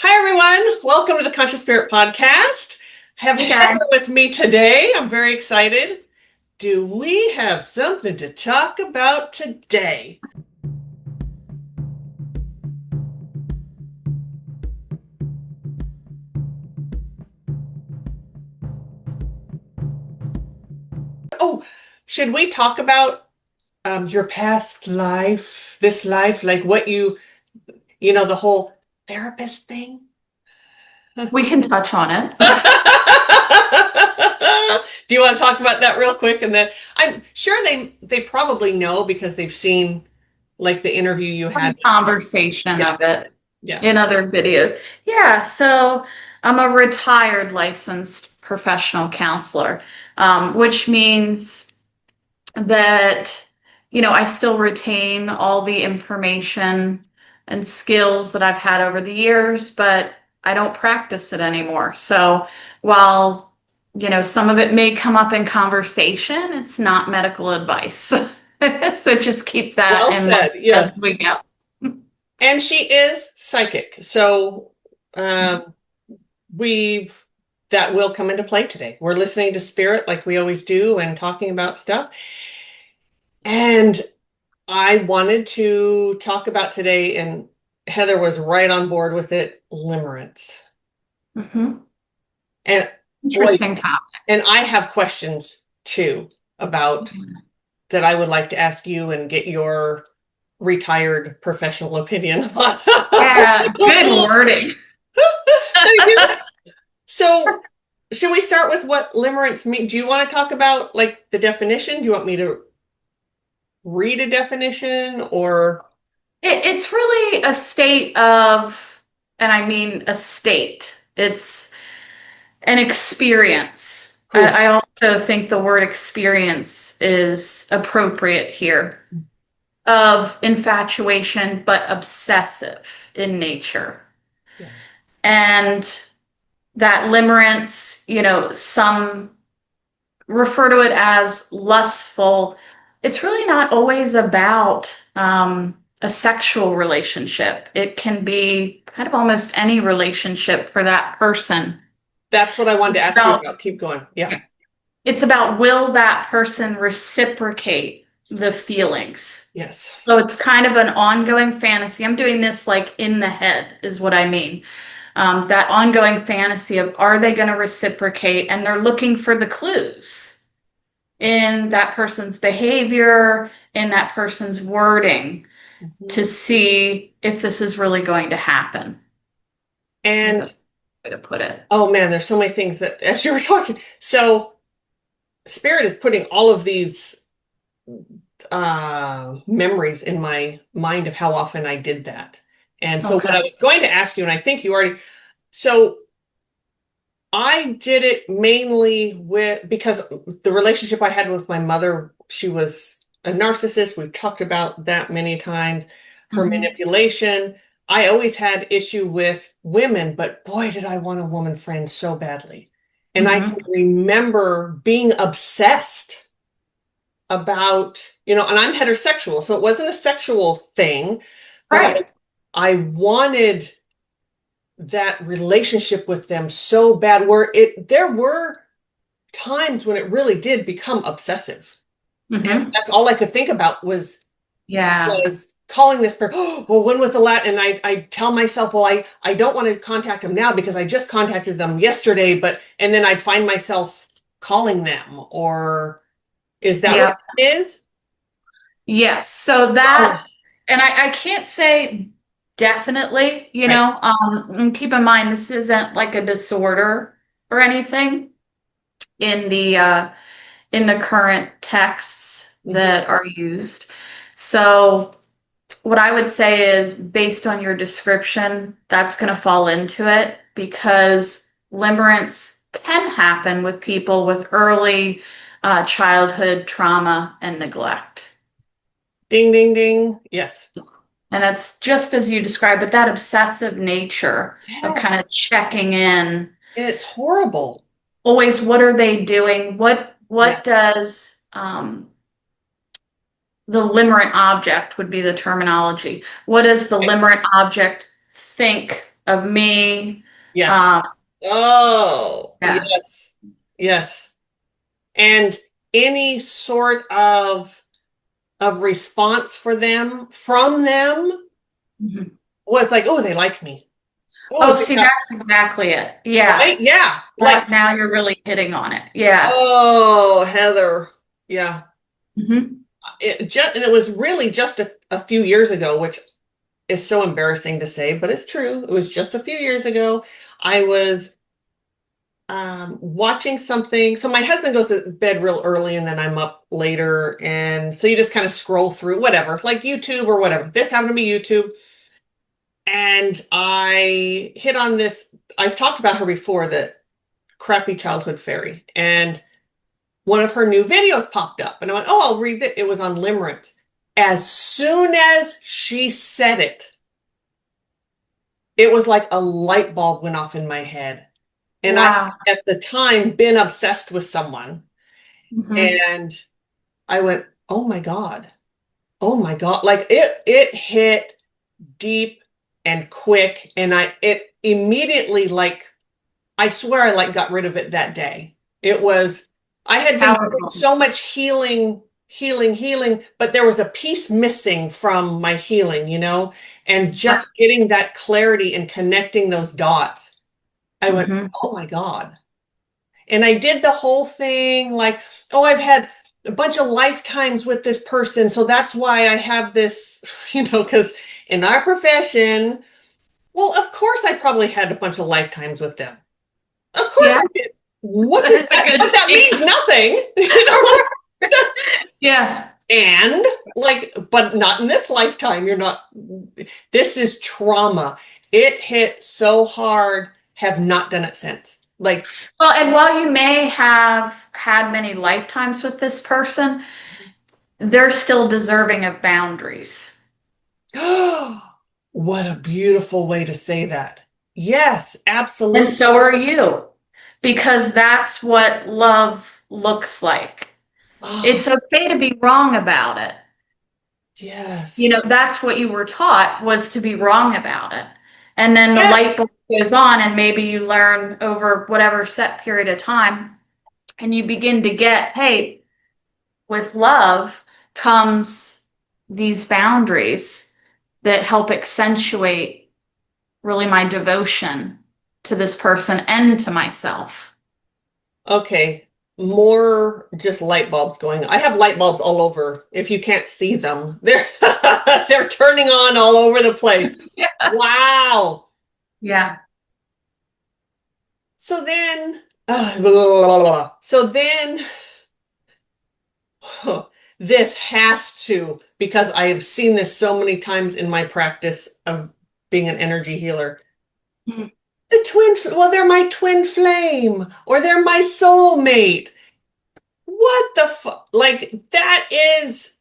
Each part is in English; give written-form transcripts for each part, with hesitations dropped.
Hi, everyone. Welcome to the Conscious Spirit Podcast. I have Hey Heather guys. with me today. I'm very excited. Do we have something to talk about today? Oh, should we talk about your past life, this life, like what the whole therapist thing? We can touch on it. Do you want to talk about that real quick? And then I'm sure they probably know because they've seen like the interview you had. Conversation Yeah, of it yeah. in other videos. Yeah, so I'm a retired licensed professional counselor, which means that, I still retain all the information and skills that I've had over the years, but I don't practice it anymore. So while, some of it may come up in conversation, it's not medical advice. So just keep that Well in mind said. Yes. as we go. And she is psychic. So we've that will come into play today. We're listening to spirit like we always do and talking about stuff. And I wanted to talk about today, and Heather was right on board with it, limerence. Hmm. And boy, Interesting topic. and I have questions too about that I would like to ask you and get your retired professional opinion on. Yeah, good wording. Thank you. So, should we start with what limerence means? Do you want to talk about like the definition? Do you want me to read a definition or? It's really a state of, and I mean a state. It's an experience. Ooh. I also think the word experience is appropriate here of infatuation, but obsessive in nature. Yes. And that limerence, some refer to it as lustful. It's really not always about a sexual relationship. It can be kind of almost any relationship for that person. That's what I wanted to It's ask you about, about. Keep going. Yeah. it's about will that person reciprocate the feelings? Yes. So it's kind of an ongoing fantasy. I'm doing this like in the head, is what I mean. That ongoing fantasy of are they going to reciprocate? And they're looking for the clues in that person's behavior, in that person's wording to see if this is really going to happen. I think And that's the way to put it. oh man, there's so many things that as you were talking. So Spirit is putting all of these memories in my mind of how often I did that. And so what Okay. I was going to ask you, and I think you already, so I did it mainly because the relationship I had with my mother, she was a narcissist. We've talked about that many times. Her Mm-hmm. manipulation. I always had issue with women, but boy, did I want a woman friend so badly. And I can Mm-hmm. remember being obsessed about, and I'm heterosexual, so it wasn't a sexual thing, but I, Right. I wanted that relationship with them so bad where there were times when it really did become obsessive. And Mm-hmm. that's all I could think about Yeah. was calling this person. Oh, well, when was the last? And I tell myself, well, I don't want to contact them now because I just contacted them yesterday, and then I'd find myself calling them, or is that what Yeah. it is? Yes. So Oh, that, and I can't say definitely, right. and keep in mind this isn't like a disorder or anything in the current texts Mhm. that are used. So what I would say is based on your description, that's going to fall into it because limerence can happen with people with early childhood trauma and neglect. Ding, ding, ding. Yes. And that's just as you described, but that obsessive nature of kind Yes. of checking in, And it's horrible. always what are they doing? What Yeah. what does the limerent object would be the terminology. What does the Okay. limerent object think of me. Yes. Um, Oh, yeah. yes. Yes. And any sort of response for them from them Mhm. was like, oh, they like me. Oh, Oh, they see, got, that's exactly it. Yeah. right? Yeah. Like, Now you're really hitting on it. Yeah. oh, Heather. Yeah. Hmm. And it was really just a few years ago, which is so embarrassing to say, but it's true. It was just a few years ago. I was watching something. So my husband goes to bed real early and then I'm up later. And so you just kind of scroll through whatever, like YouTube or whatever. This happened to be YouTube. And I hit on this. I've talked about her before, that crappy childhood fairy. And one of her new videos popped up. And I went, oh, I'll read it. It was on Limerence. As soon as she said it, it was like a light bulb went off in my head. And I Wow. had at the time been obsessed with someone. Hmm. And I went, oh my God. Oh my God. Like it hit deep and quick. And it immediately, like, I swear I like got rid of it that day. It was, I had been doing Powerful. so much healing, but there was a piece missing from my healing, and just getting that clarity and connecting those dots. I went, Hmm. oh my God. And I did the whole thing like, oh, I've had a bunch of lifetimes with this person. So that's why I have this, because in our profession, well, of course I probably had a bunch of lifetimes with them. Of course Yeah. I did. What does That's a that, good but that chance. means nothing. Like, Yeah. and like, but not in this lifetime. You're not, this is trauma. It hit so hard, have not done it since. Like, Well, and while you may have had many lifetimes with this person, they're still deserving of boundaries. what a beautiful way to say that. Yes, And absolutely. so are you, because that's what love looks like. Oh, It's okay to be wrong about it. yes. That's what you were taught, was to be wrong about it. And then the light Yes. bulb goes on, and maybe you learn over whatever set period of time, and you begin to get, hey, with love comes these boundaries that help accentuate really my devotion to this person and to myself. Okay. More just light bulbs going. I have light bulbs all over. If you can't see them, they're they're turning on all over the place. Yeah. Wow. Yeah. So then, blah, blah, blah, blah. So then, this has to, because I have seen this so many times in my practice of being an energy healer. Mhm. Well, they're my twin flame, or they're my soulmate. What the fuck? Like, that is,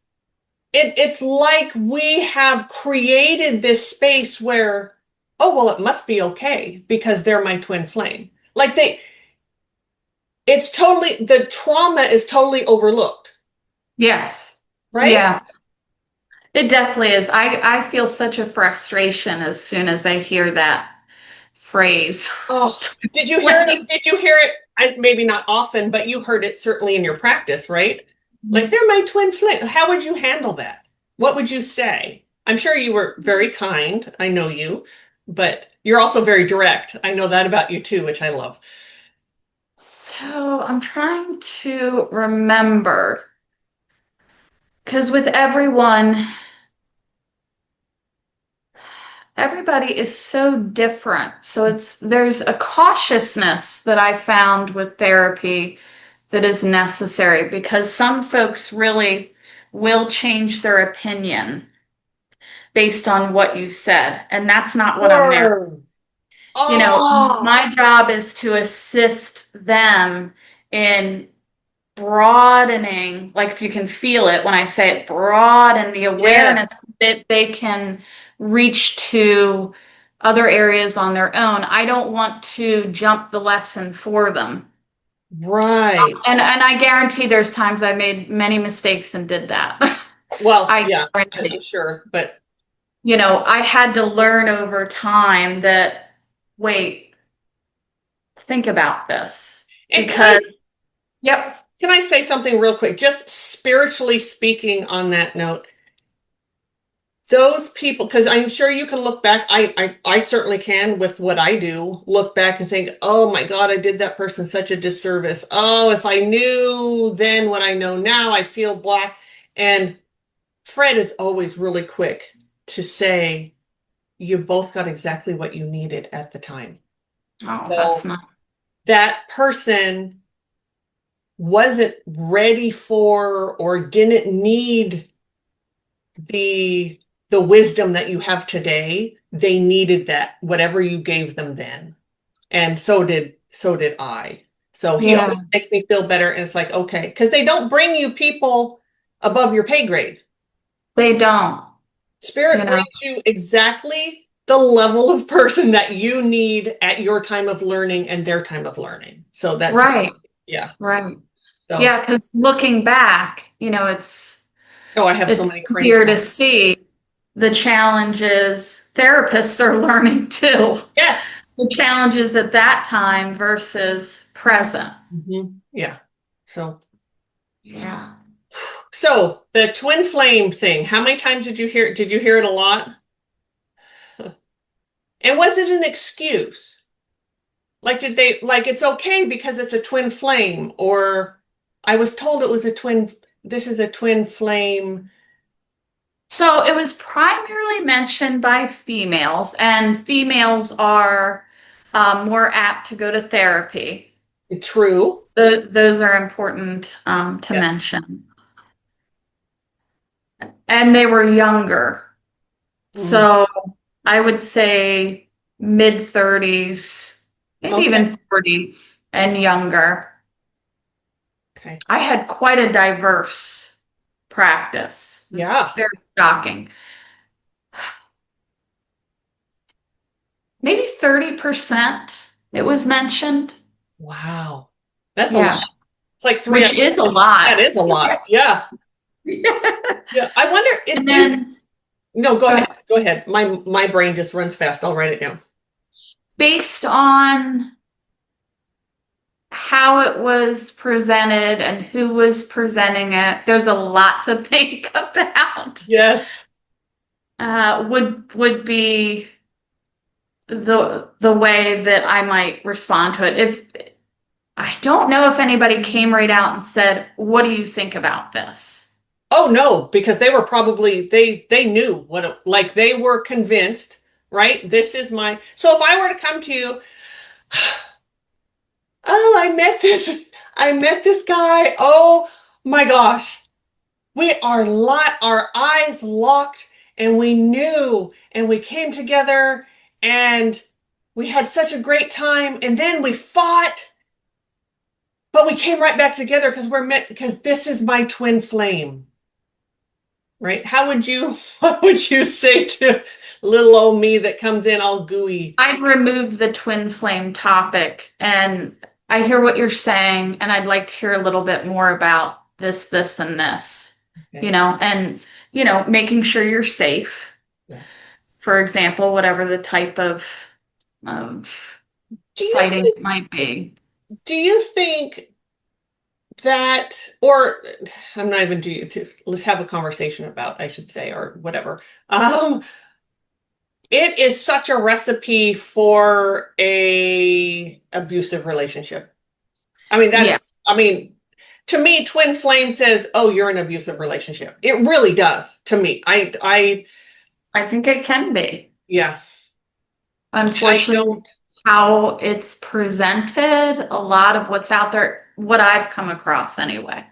it's like we have created this space where, oh, well, it must be okay because they're my twin flame. Like, it's totally, the trauma is totally overlooked, Yes. right? Yeah. It definitely is. I feel such a frustration as soon as I hear that phrase. Oh, did you hear it? Like, Did you hear it? Maybe not often, but you heard it certainly in your practice, right? Like, they're my twin flame. How would you handle that? What would you say? I'm sure you were very kind. I know you, but you're also very direct. I know that about you too, which I love. so I'm trying to remember, because with everyone, everybody is so different. So there's a cautiousness that I found with therapy that is necessary, because some folks really will change their opinion based on what you said. And that's not what I'm there. Sure. Oh, My job is to assist them in broadening, like if you can feel it when I say it, broaden the awareness yes. that they can reach to other areas on their own. I don't want to jump the lesson for them. Right. And I guarantee there's times I made many mistakes and did that. Well, I yeah, I'm guarantee. sure, but I had to learn over time that wait, think about this. And Because, yep. can I say something real quick? Just spiritually speaking on that note, those people, because I'm sure you can look back, I certainly can with what I do, look back and think, oh my God, I did that person such a disservice. Oh, if I knew then what I know now, I feel black. And Fred is always really quick to say, you both got exactly what you needed at the time. Oh, that's So not. that person wasn't ready for or didn't need the the wisdom that you have today. They needed that, whatever you gave them then. And so did I. So he Yeah, always makes me feel better. And it's like, okay, because they don't bring you people above your pay grade. they don't, Spirit you know. brings you exactly the level of person that you need at your time of learning and their time of learning. So that's, Right, yeah. right. So, Yeah, because looking back, oh, I have so it's many cranes easier to going. see the challenges therapists are learning too. Yes. The challenges at that time versus present. Yeah. So, Yeah. so the twin flame thing, how many times did you hear it? Did you hear it a lot? And was it an excuse? Like, did they, like, it's okay because it's a twin flame, or I was told it was a twin, this is a twin flame. So it was primarily mentioned by females, and females are more apt to go to therapy. True. Those are important to Yes. mention. And they were younger. Mm. So I would say mid 30s, maybe Okay. even 40 and younger. Okay. I had quite a diverse practice. It was Yeah. very shocking. Maybe 30% it was mentioned. Wow. That's a lot. Yeah, It's like three out which of is a 10. lot. That is a lot. Yeah. Yeah. I wonder And it do you, then no, go go ahead. ahead. Go ahead. My brain just runs fast. I'll write it down. Based on how it was presented and who was presenting it, there's a lot to think about. Yes. Would be the way that I might respond to it. If I don't know if anybody came right out and said, "What do you think about this?" Oh no, because they were probably they knew what it, like they were convinced, right? This is my so if I were to come to you, oh, I met this guy. Oh my gosh. We are our eyes locked and we knew and we came together and we had such a great time and then we fought, but we came right back together because we're meant because this is my twin flame. Right? How would you, what would you say to little old me that comes in all gooey? I'd remove the twin flame topic, and I hear what you're saying, and I'd like to hear a little bit more about this, and this, Okay. and making sure you're safe. Yeah. For example, whatever the type of Do you fighting think, might be. do you think that, or I'm not even do you to let's have a conversation about, I should say, or whatever. It is such a recipe for a abusive relationship. Yeah, I mean, to me, twin flame says, "Oh, you're in an abusive relationship." It really does to me. I think it can be. Yeah, I Unfortunately, don't. how it's presented, a lot of what's out there, what I've come across anyway, it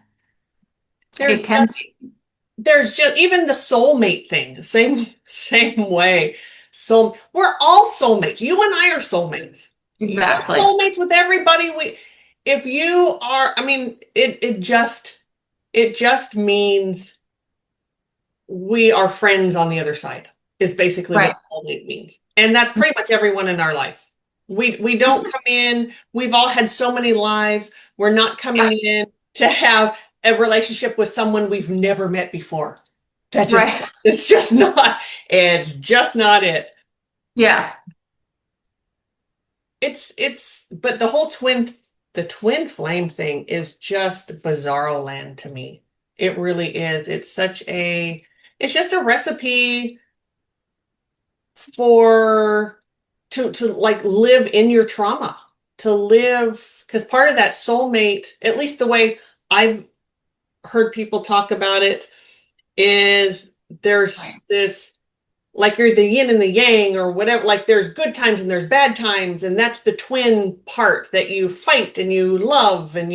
There's can just, be. there's just even the soulmate thing, same way. So we're all soulmates. You and I are soulmates. We're Exactly. soulmates with everybody. If you are, I mean, it just means we are friends on the other side is basically what Right. soulmate means. And that's pretty much everyone in our life. We don't come in, we've all had so many lives. We're not Yeah. coming in to have a relationship with someone we've never met before. That just Right. it's just not it. Yeah. but the twin flame thing is just bizarro land to me. It really is. It's just a recipe for to like live in your trauma, to live, because part of that soulmate, at least the way I've heard people talk about it, is there's Right. this, like you're the yin and the yang or whatever, like there's good times and there's bad times, and that's the twin part that you fight and you love and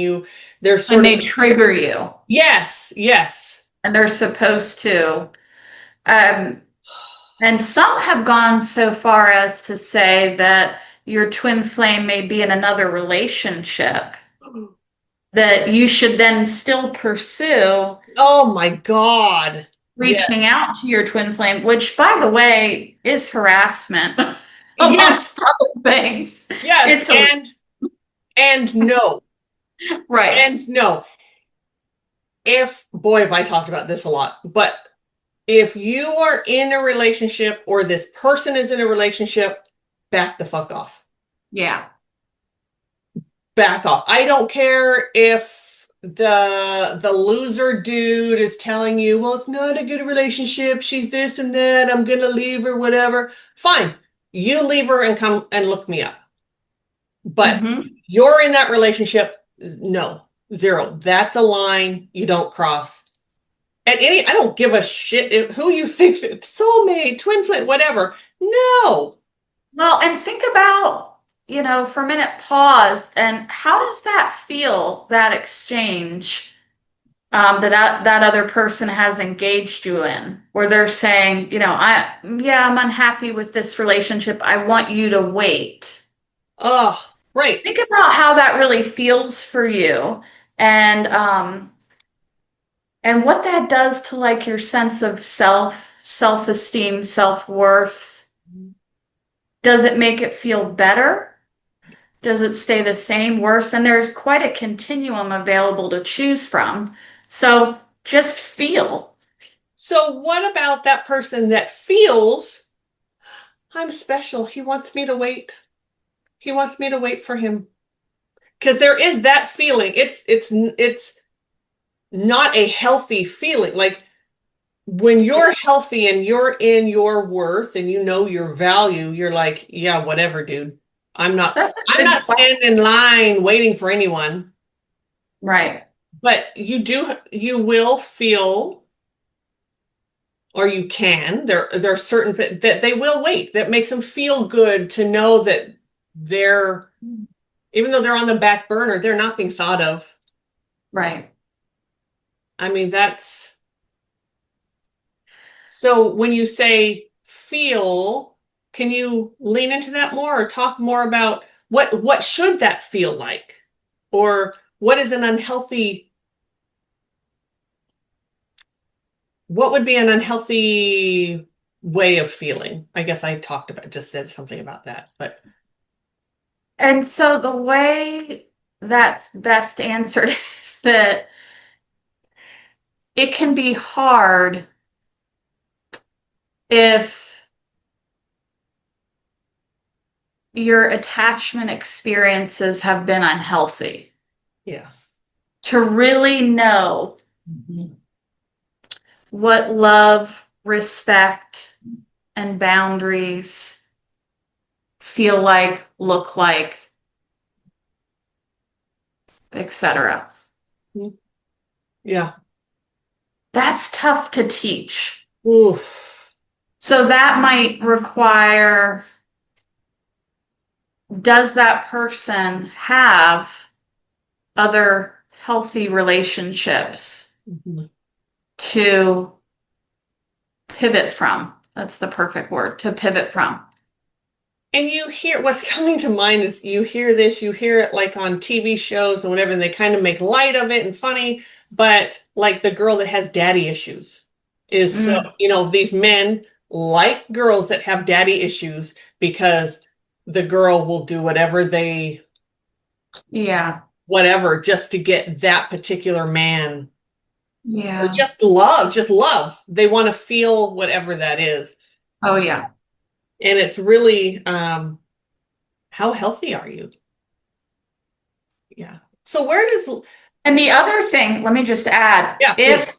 there's And sort of, they trigger you, yes, yes. and they're supposed to. Um, and some have gone so far as to say that your twin flame may be in another relationship that you should then still pursue Oh my God. Yeah. reaching out to your twin flame, which, by the way, is harassment Yes, amongst other things. yes, It's a and no, right. and no. If, boy, have I talked about this a lot, but if you are in a relationship or this person is in a relationship, back the fuck off. Yeah. Back off. I don't care if the loser dude is telling you, well, it's not a good relationship. She's this and that. I'm gonna leave her, whatever. Fine. You leave her and come and look me up. But Hmm. you're in that relationship, no, zero. That's a line you don't cross. And I don't give a shit who you think it's soulmate, twin flame, whatever. No. Well, and think about, for a minute, pause, and how does that feel, that exchange that other person has engaged you in, where they're saying, I'm unhappy with this relationship. I want you to wait. Oh, right. Think about how that really feels for you, and what that does to like your sense of self-esteem, self-worth. Does it make it feel better? Does it stay the same, worse? And there's quite a continuum available to choose from. So just feel. So what about that person that feels I'm special? He wants me to wait. He wants me to wait for him. Because there is that feeling. It's not a healthy feeling. Like when you're healthy and you're in your worth and you know your value, you're like, yeah, whatever, dude. I'm not That's a I'm good not question. standing in line waiting for anyone. Right. But you will feel, or you can, there are certain that they will wait. That makes them feel good to know that they're, even though they're on the back burner, they're not being thought of. Right. I mean, that's, so when you say feel, can you lean into that more or talk more about what should that feel like? Or what is an unhealthy, what would be an unhealthy way of feeling? I guess I just said something about that, but And so the way that's best answered is that it can be hard if your attachment experiences have been unhealthy yeah. to really know Mhm. what love, respect, and boundaries feel like, look like, etc. Yeah. That's tough to teach. Oof. So that might require, does that person have other healthy relationships Mhm. to pivot from? That's the perfect word, to pivot from. And you hear, what's coming to mind is you hear this, you hear it like on TV shows and whatever, and they kind of make light of it and funny, but like the girl that has daddy issues is so, Mm, these men like girls that have daddy issues because the girl will do yeah, whatever, just to get that particular man, or yeah. just love. They want to feel whatever that is. Oh, yeah. And it's really, how healthy are you? Yeah. So where does, And the other thing, let me just add, yeah, please.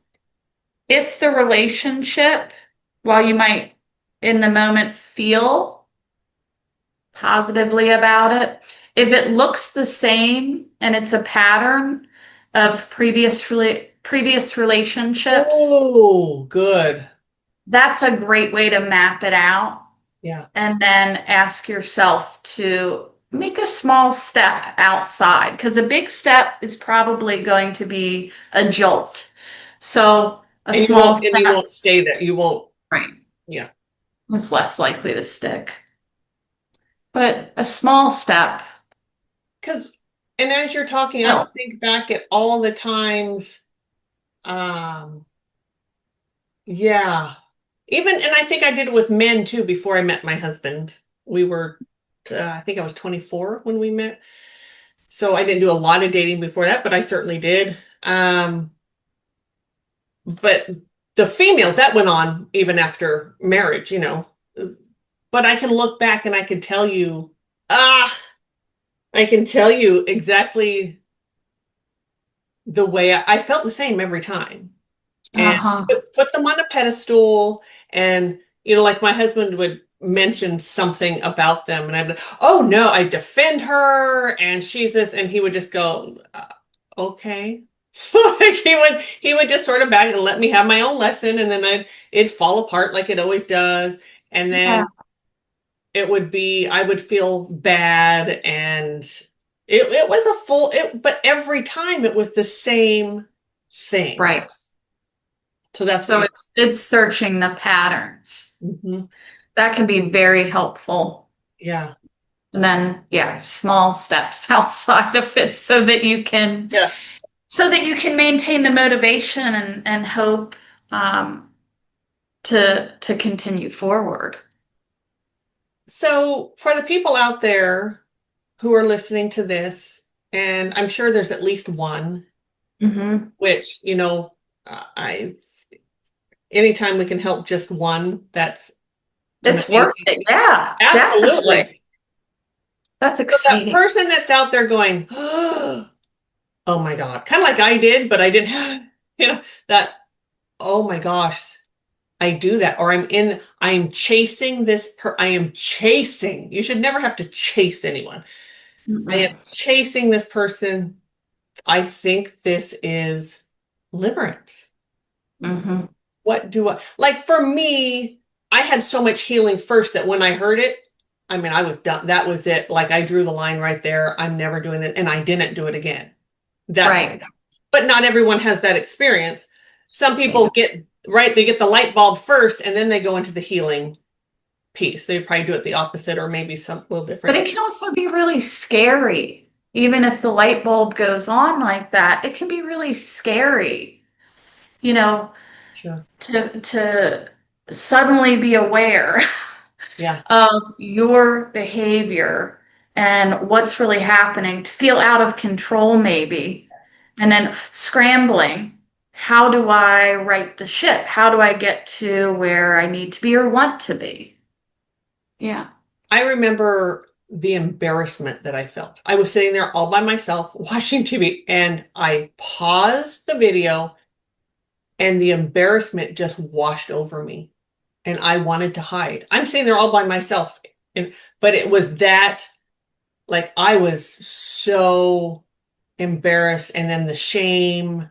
if the relationship, while you might in the moment feel positively about it, if it looks the same and it's a pattern of previous relationships, Oh, good. that's a great way to map it out Yeah. and then ask yourself to make a small step outside because a big step is probably going to be a jolt. So a small And you step, won't stay there. You won't, right, yeah. is less likely to stick. But a small step, Because, and as you're talking, I no. think back at all the times, um, yeah. Even, and I think I did it with men too before I met my husband. We were, I think I was 24 when we met. So I didn't do a lot of dating before that, but I certainly did. But the female, that went on even after marriage, you know. But I can look back and I can tell you, ah, I can tell you exactly the way I felt the same every time. And Uh-huh. put them on a pedestal. And, you know, like my husband would mention something about them, and I'd be, oh no, I defend her, and she's this, and he would just go, okay. Like he would just sort of back and let me have my own lesson, and then it'd fall apart like it always does. And Yeah, then it would be, I would feel bad, and it was a full it, but every time it was the same thing. right. So that's what So you. it's searching the patterns. Mhm. That can be very helpful. Yeah. And then, yeah, small steps outside of it Yeah. so that you can maintain the motivation and hope um, to continue forward. So for the people out there who are listening to this, and I'm sure there's at least one, Hmm. which, you know, I anytime we can help just one, that's an It's worth amazing. it. Yeah, definitely. Absolutely. That's So that exciting. person that's out there going, oh my God, kind of like I did, but I didn't have, you know, that, oh my gosh, I do that. Or I am chasing I am chasing. You should never have to chase anyone. I am Mm-mm. chasing this person. I think this is Limerence. Hmm. What do I like? For me, I had so much healing first that when I heard it, I mean, I was done. That was it. Like I drew the line right there. I'm never doing it. And I didn't do it again. That, Right. but not everyone has that experience. Some Yeah. people get, right, they get the light bulb first and then they go into the healing piece. They probably do it the opposite or maybe some a little But different. it can also be really scary. Even if the light bulb goes on like that, it can be really scary, you know, Sure. to suddenly be aware Yeah. of your behavior and what's really happening, to feel out of control maybe, and then scrambling. How do I right the ship? How do I get to where I need to be or want to be? Yeah. I remember the embarrassment that I felt. I was sitting there all by myself watching TV and I paused the video and the embarrassment just washed over me and I wanted to hide. I'm sitting there all by myself and but it was that like I was so embarrassed and then the shame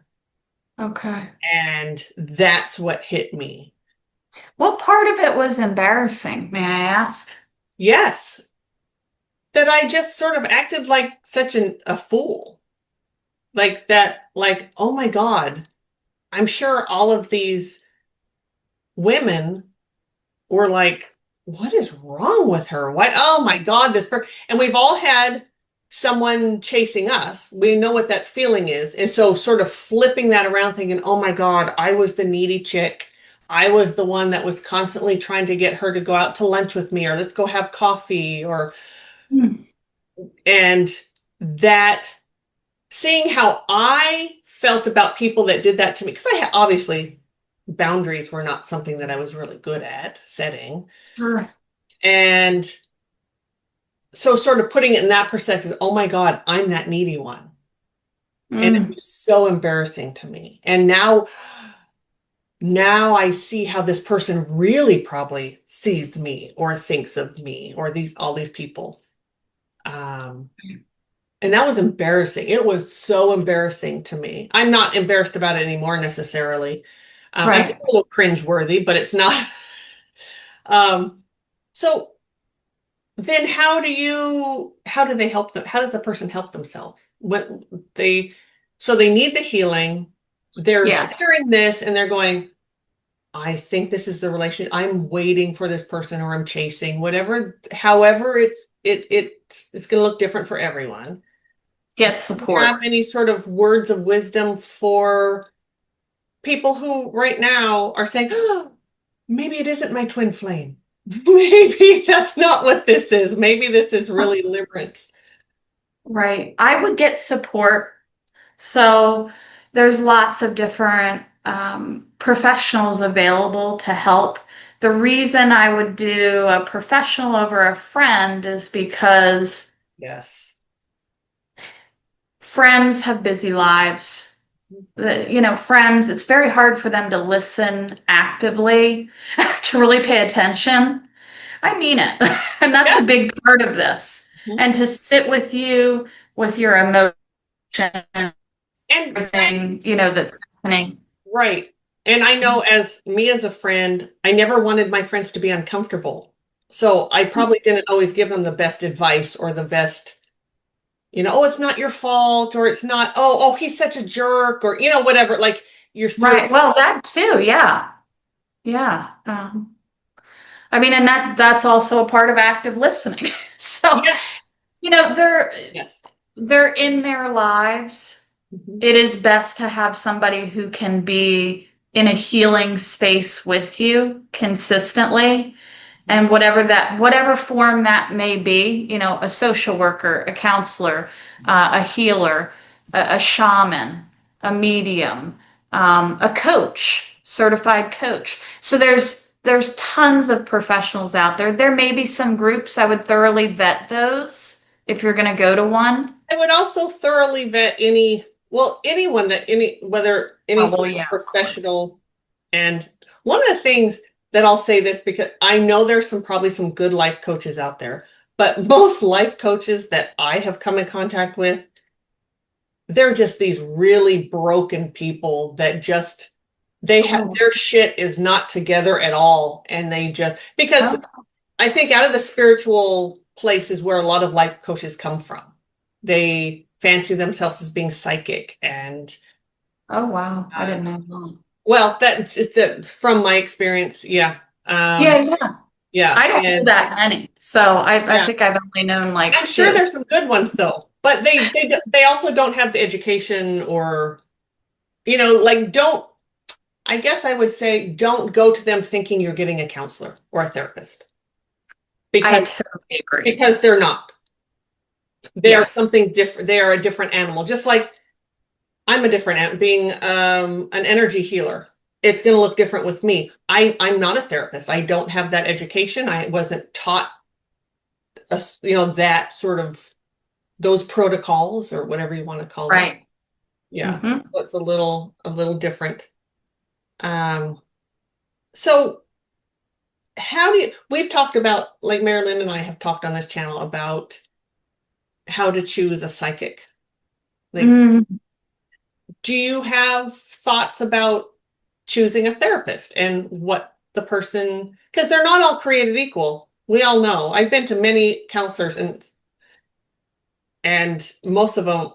Okay. and that's what hit me. What part of it was embarrassing, may I ask? Yes, that I just sort of acted like such a fool. Like that, like, oh my God, I'm sure all of these women were like, what is wrong with her? What? Oh my God, and we've all had someone chasing us. We know what that feeling is. And so sort of flipping that around thinking, oh my God, I was the needy chick. I was the one that was constantly trying to get her to go out to lunch with me or let's go have coffee or Hmm. and that seeing how I felt about people that did that to me, because obviously boundaries were not something that I was really good at setting. Sure. And so sort of putting it in that perspective, oh my God, I'm that needy one. And it Mm, was so embarrassing to me. And now I see how this person really probably sees me or thinks of me or these all these people. Um, and that was embarrassing. It was so embarrassing to me. I'm not embarrassed about it anymore necessarily. I mean, it's right. a little cringeworthy, but it's not. Um, so then how do they help them? How does a person help themselves? When so they need the healing. They're Yes. hearing this and they're going, I think this is the relation. I'm waiting for this person or I'm chasing whatever, however it's going to look different for everyone. Get Do you have support. any sort of words of wisdom for people who right now are saying, oh, maybe it isn't my twin flame. Maybe that's not what this is. Maybe this is really limerence. Right. I would get support. So there's lots of different professionals available to help. The reason I would do a professional over a friend is because Yes. friends have busy lives. Friends, it's very hard for them to listen actively, to really pay attention. I mean it. And that's a Yes. big part of this. Mhm. And to sit with you with your emotion, And friends, everything, that's happening. right. And I know as me as a friend, I never wanted my friends to be uncomfortable. So I probably didn't always give them the best advice or the best, oh, it's not your fault, or it's not, oh, he's such a jerk, or, whatever. Like you're sort of, Right. Well, that too. Yeah. Yeah. I mean, and that's also a part of active listening. So, yes, you know, they're yes. they're in their lives. Mhm. It is best to have somebody who can be in a healing space with you consistently, and whatever form that may be, a social worker, a counselor, a healer, a shaman, a medium, a coach, certified coach. So there's tons of professionals out there. There may be some groups. I would thoroughly vet those if you're going to go to one. I would also thoroughly vet anyone whether any Oh, sort well, of yeah, of course. professional. And one of the things that I'll say this because I know there's probably some good life coaches out there, but most life coaches that I have come in contact with, they're just these really broken people that just they have Oh, their shit is not together at all. And they just because oh, I think out of the spiritual places where a lot of life coaches come from, they fancy themselves as being psychic and oh, wow. I uh, didn't know that. well, that's just that from my experience, yeah. Yeah, Um, yeah. yeah, I don't know and that many. So I yeah, think I've only known like I'm sure two. there's some good ones though, but they also don't have the education or like don't. I guess I would say don't go to them thinking you're getting a counselor or a therapist I because totally agree. because they're not. They are Yes. something different. They are a different animal. Just like I'm a different being an energy healer. It's going to look different with me. I'm not a therapist. I don't have that education. I wasn't taught that sort of those protocols or whatever you want to call them. Right. Yeah. Hmm. So it's a little different. Um, so we've talked about, like Marilyn and I have talked on this channel about how to choose a psychic. Like, Mm, do you have thoughts about choosing a therapist and what the person, because they're not all created equal. We all know. I've been to many counselors and most of them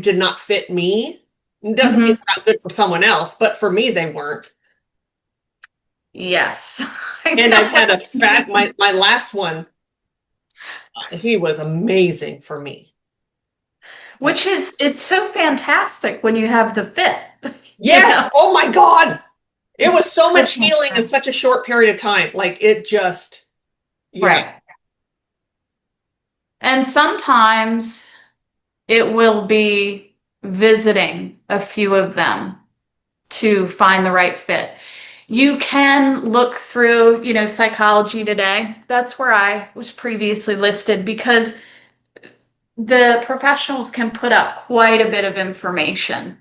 did not fit me. It doesn't mean hmm. they're not good for someone else, but for me they weren't. Yes. I And know I've what had a you fat mean. my last one, he was amazing for me. But It's so fantastic when you have the fit, you yes, know? oh my God. It was It's so so much healing in fantastic. such a short period of time. Like it just, yeah. Right. And sometimes it will be visiting a few of them to find the right fit. You can look through, Psychology Today. That's where I was previously listed because the professionals can put up quite a bit of information.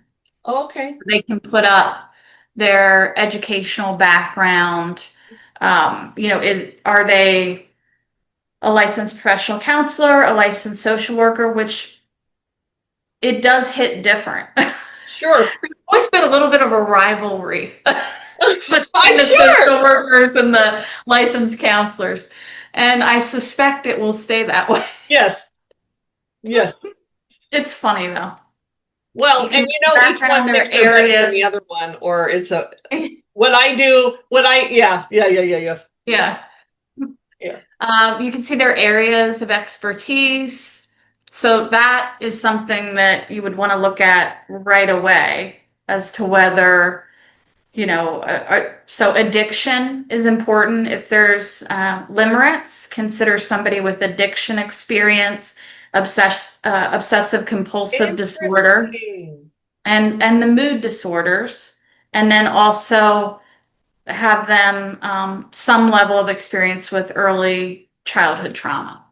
Okay. They can put up their educational background. Are they a licensed professional counselor, a licensed social worker, which it does hit different. Sure. There's always been a little bit of a rivalry between I'm the sure. social workers and the licensed counselors. And I suspect it will stay that way. Yes. Yes. It's funny though. Well, You and can you know, each one background thinks their they're better than areas. the other one, or it's a what I do, yeah, yeah, yeah, yeah, yeah, Yeah. yeah. You can see their areas of expertise. So that is something that you would want to look at right away as to whether, so addiction is important. If there's limerence, consider somebody with addiction experience, obsessive compulsive disorder, Interesting. and the mood disorders, and then also have them some level of experience with early childhood trauma.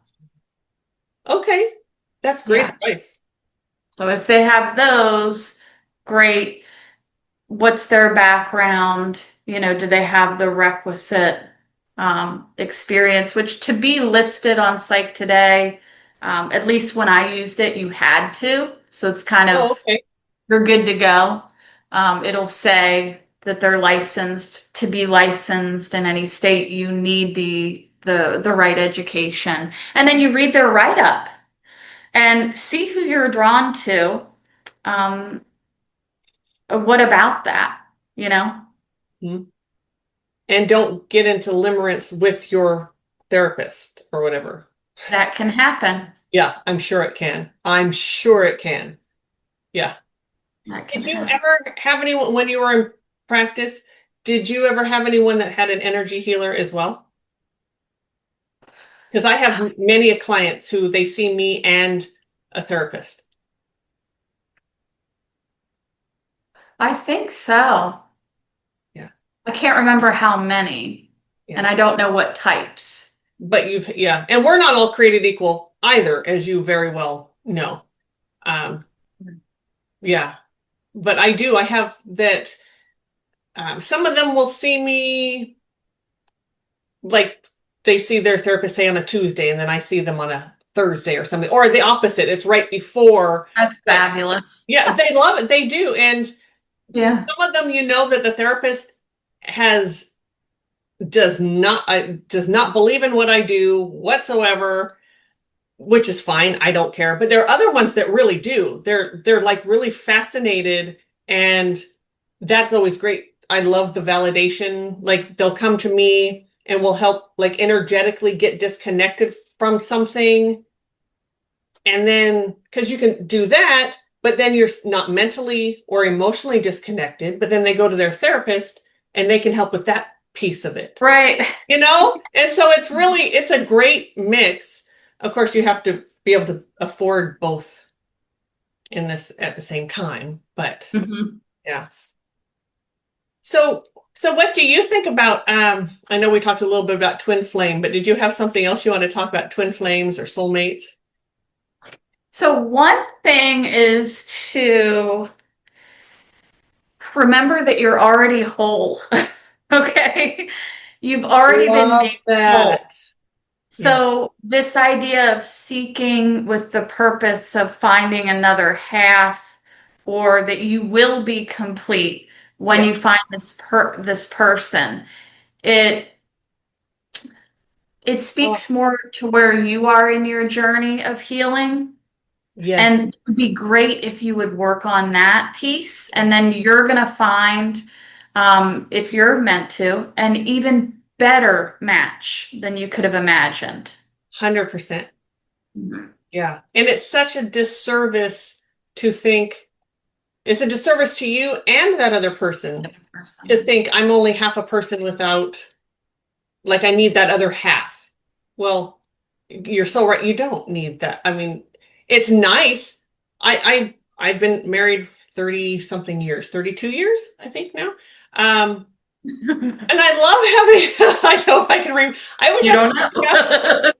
Okay. That's great Yeah. advice. So if they have those, great. What's their background? Do they have the requisite experience? Which to be listed on Psych Today, at least when I used it, you had to. So it's kind Oh, of, okay. you're good to go. It'll say that they're licensed. To be licensed in any state, you need the right education. And then you read their write-up and see who you're drawn to. Um, what about that? You know, Mhm. And don't get into limerence with your therapist or whatever. that can happen. Yeah, I'm sure it can. I'm sure it can. Yeah. That can Did you happen. ever have anyone when you were in practice? Did you ever have anyone that had an energy healer as well? Because I have many clients who they see me and a therapist. I think so. Yeah, I can't remember how many, and yeah. I don't know what types. But yeah, and we're not all created equal either, as you very well know. Um, yeah, but I have that. Some of them will see me like they see their therapist say on a Tuesday, and then I see them on a Thursday or something, or the opposite. It's right before. That's But fabulous. yeah, they love it. They do, and Yeah. some of them, you know, that the therapist has does not believe in what I do whatsoever, which is fine. I don't care. But there are other ones that really do. They're like really fascinated, and that's always great. I love the validation. Like they'll come to me and will help like energetically get disconnected from something. And then because you can do that, but then you're not mentally or emotionally disconnected, but then they go to their therapist and they can help with that piece of it. Right. You know? And so it's a great mix. Of course, you have to be able to afford both in this at the same time, but Hmm. yeah. So so what do you think about I know we talked a little bit about twin flame, but did you have something else you want to talk about twin flames or soulmates? So one thing is to remember that you're already whole. Okay. You've already been Love made whole. that. Yeah. So, this idea of seeking with the purpose of finding another half, or that you will be complete when Yeah. you find this person, it it Oh, speaks more to where you are in your journey of healing. yes. And it would be great if you would work on that piece, and then you're gonna find, if you're meant to, an even better match than you could have imagined. 100%. Mhm. Yeah. And it's such a disservice to think it's a disservice to you and that other person to Person. think I'm only half a person without, like, I need that other half. Well, you're so right. You don't need that. I mean, it's nice. I've been married 30 something years, 32 years, I think now. Um, And I love having, I know if I can I always You have to don't think, yeah, know.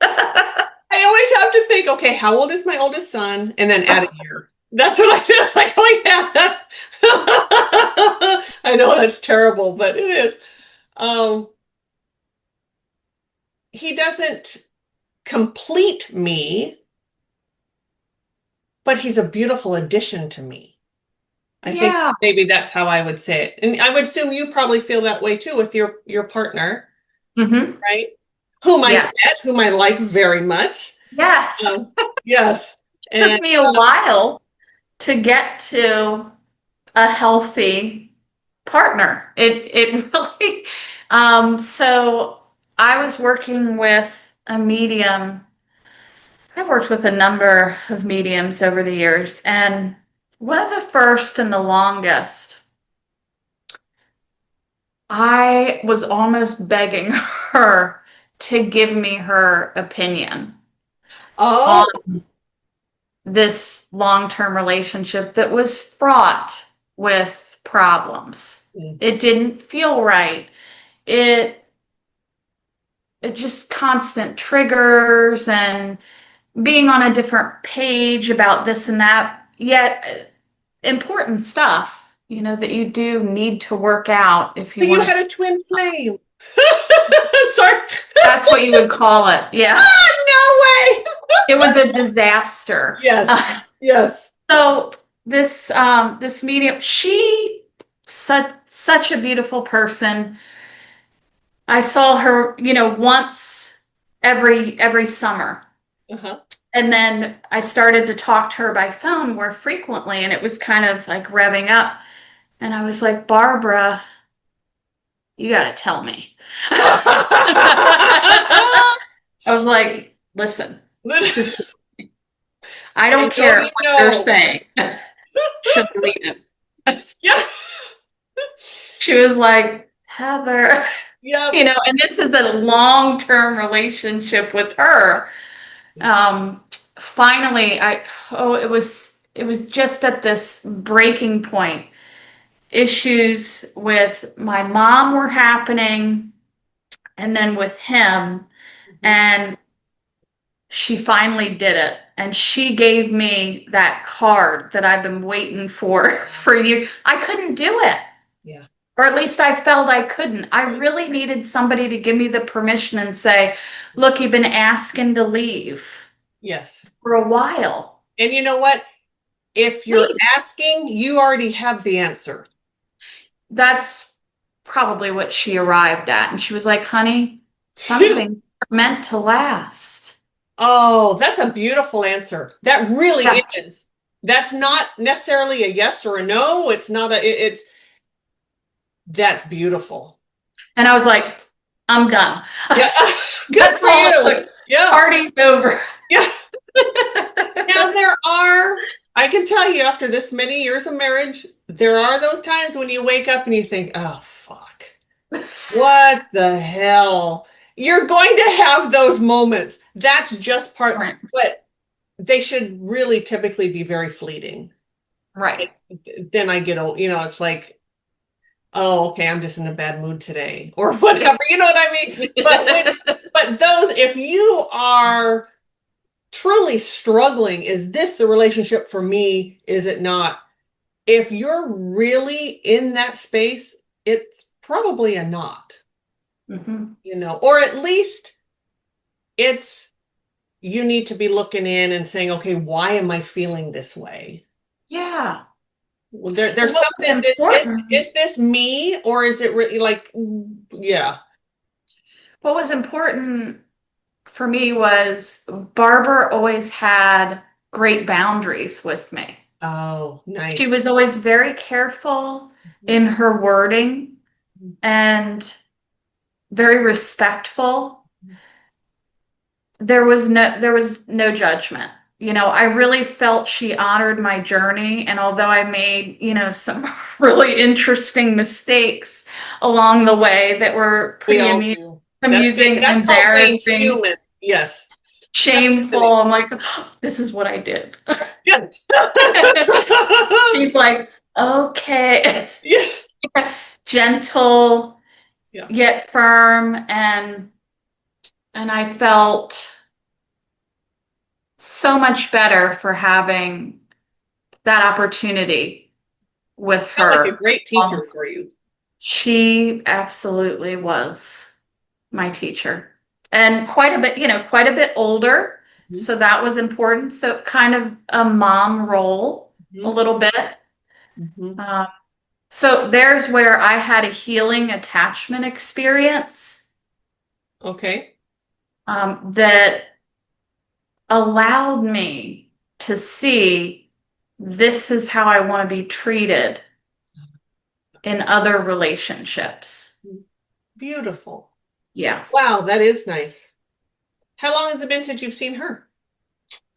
I always have to think, okay, how old is my oldest son? And then add a year. That's what I do. It's like, oh yeah. I know that's terrible, but it is. Um, he doesn't complete me, but he's a beautiful addition to me. I think Yeah. maybe that's how I would say it. And I would assume you probably feel that way too with your partner, Hmm. right? Whom I've Yeah. met, whom I like very much. Yes. Yes. Took And me a while to get to a healthy partner. It really so I was working with a medium. I've worked with a number of mediums over the years, and one of the first and the longest, I was almost begging her to give me her opinion oh, on this long-term relationship that was fraught with problems. It didn't feel right. It it just constant triggers and being on a different page about this and that, yet important stuff, that you do need to work out if you but you want had to. a twin flame. Sorry. That's what you would call it. Yeah. No way. It was a disaster. Yes. Yes. So this medium, she such a beautiful person. I saw her, once every summer. Uh-huh. And then I started to talk to her by phone more frequently, and it was kind of like revving up. And I was like, Barbara, you got to tell me. I was like, listen, just, I I don't know care you what they're know. saying. She'll read it. Yeah. She was like, Heather, Yep. and this is a long-term relationship with her. Finally, it was just at this breaking point. Issues with my mom were happening, and then with him, Mhm. and she finally did it. And she gave me that card that I've been waiting for you. I couldn't do it. Yeah. Or at least I felt I couldn't. I really needed somebody to give me the permission and say, look, you've been asking to leave Yes. for a while. And you know what? If you're Leave. asking, you already have the answer. That's probably what she arrived at. And she was like, honey, something meant to last. Oh, that's a beautiful answer. That Yeah. really is. That's not necessarily a yes or a no. It's not it's that's beautiful. And I was like, I'm done. Yeah. Good That's for all it you. took. Yeah. Party's over. Yeah. Now I can tell you after this many years of marriage, there are those times when you wake up and you think, oh, fuck. What the hell? You're going to have those moments. That's just part, Right. but they should really typically be very fleeting. Right. Then I get old, it's like, oh, okay, I'm just in a bad mood today or whatever. You know what I mean? But those, if you are truly struggling, is this the relationship for me? Is it not? If you're really in that space, it's probably a not, Mhm. or at least it's you need to be looking in and saying, okay, why am I feeling this way? Yeah. Well, Well, there's what was something. important, Is this me or is it really like, yeah, what was important for me was Barbara always had great boundaries with me. oh, She nice. was always very careful in her wording and very respectful. There was no judgment. I really felt she honored my journey, and although I made, some really interesting mistakes along the way that were We pretty all do. amusing, That's called being embarrassing, human. Yes, shameful, absolutely. I'm like, oh, this is what I did. Yes. She's like, okay. Yes. Gentle. Yeah. yet firm, and I felt so much better for having that opportunity with Felt like a her. great teacher for you. She absolutely was my teacher. And quite a bit, quite a bit older. Mhm. So that was important. So kind of a mom role a Mhm. little bit. Mhm. Um, so there's where I had a healing attachment experience Okay. that allowed me to see this is how I want to be treated in other relationships. Beautiful. Yeah. Wow, that is nice. How long has it been since you've seen her?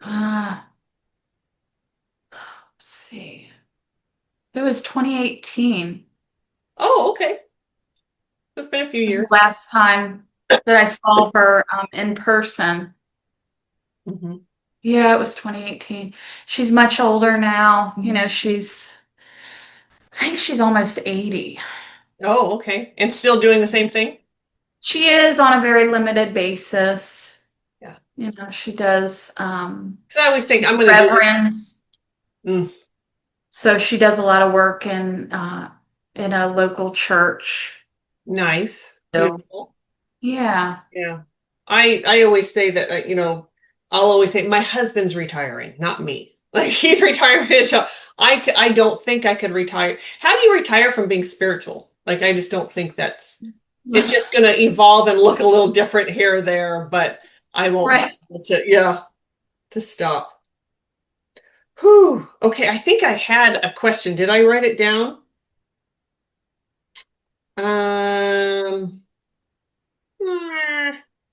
Uh, let's see. It was 2018. Oh, okay. It's been a few Was years. the last time that I saw her in person. Hmm. Yeah, it was 2018. She's much older now. I think she's almost 80. Oh, okay. And still doing the same thing? She is on a very limited basis. Yeah. She does, Because I always think she's I'm going to do this. reverend. Mm, So she does a lot of work in a local church. nice. So, Beautiful. yeah. Yeah. I always say that, I'll always say my husband's retiring, not me. Like he's retiring. So I don't think I could retire. How do you retire from being spiritual? Like I just don't think it's just going to evolve and look a little different here or there, but I won't be Right. able to, yeah, to stop. Whew. Okay, I think I had a question. Did I write it down? Um,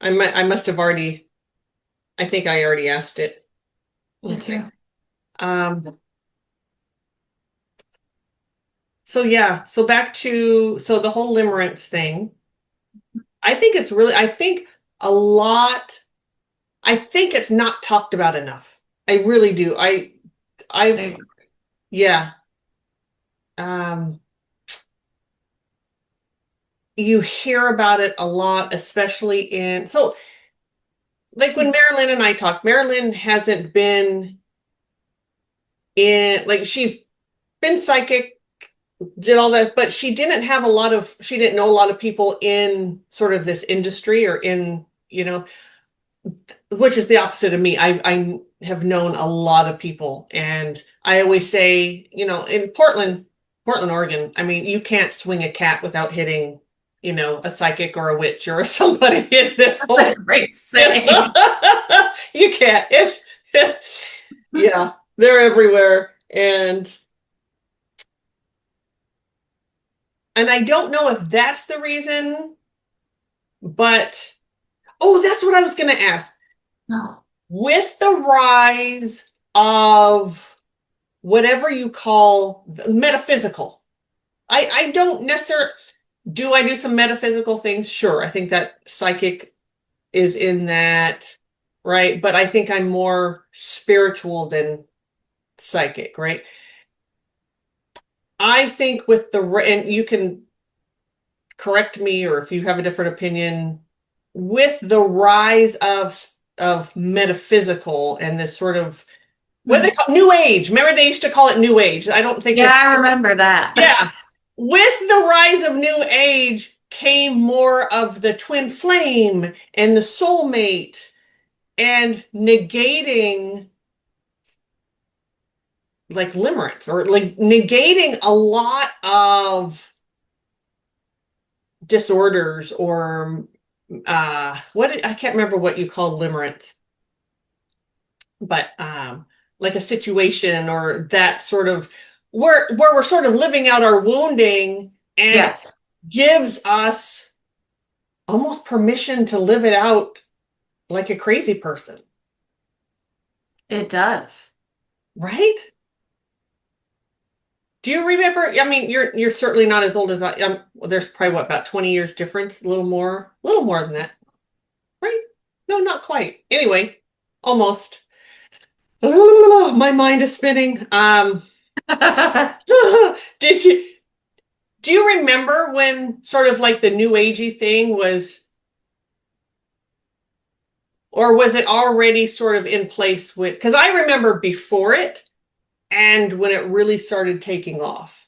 I must have already, I think I already asked it. Did Okay. you? Um, so yeah, so back to the whole limerence thing. I think a lot, I think it's not talked about enough. I really do. I've, yeah. Um, you hear about it a lot, especially like when Marilyn and I talked, Marilyn hasn't been like she's been psychic, did all that, but she didn't know a lot of people in sort of this industry or in, which is the opposite of me. I have known a lot of people, and I always say, in Portland, Oregon, I mean, you can't swing a cat without hitting, a psychic or a witch or somebody in this That's a whole. great saying. You can't. Yeah, they're everywhere, and I don't know if that's the reason, but oh, that's what I was going to ask. No. With the rise of whatever you call metaphysical, I don't necessarily do. I do some metaphysical things? Sure. I think that psychic is in that, right? But I think I'm more spiritual than psychic, right? I think and you can correct me or if you have a different opinion, with the rise of metaphysical and this sort of what do they Hmm. call New Age? Remember they used to call it New Age. I don't think Yeah, it's I remember that. yeah. With the rise of New Age came more of the twin flame and the soulmate and negating like limerence or like negating a lot of disorders or I can't remember what you call limerence, but like a situation or that sort of where we're sort of living out our wounding and it Yes, gives us almost permission to live it out like a crazy person, it does. right? Do you remember? I mean, you're certainly not as old as I am. There's probably what about 20 years difference, a little more than that, right? No, not quite. Anyway, almost. My mind is spinning. Did you? Do you remember when sort of like the new agey thing was, or was it already sort of in place with, because I remember before it and when it really started taking off.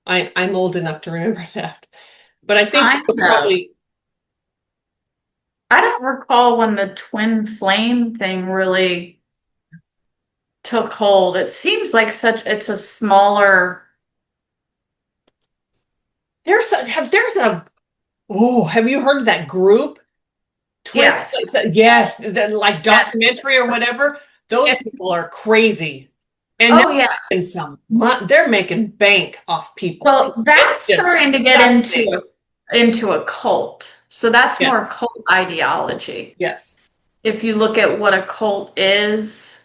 I'm old enough to remember that. But I think Kind you of. probably, I don't recall when the twin flame thing really took hold. It seems like it's a smaller. there's a, oh, have you heard of that group? Twin, Yes. yes, the, like Yes. documentary or whatever. Those Yes. people are crazy. And they're Oh yeah. making they're making bank off people. Well, It's that's starting to get disgusting. into a cult. So that's more Yes, cult ideology. yes. If you look at what a cult is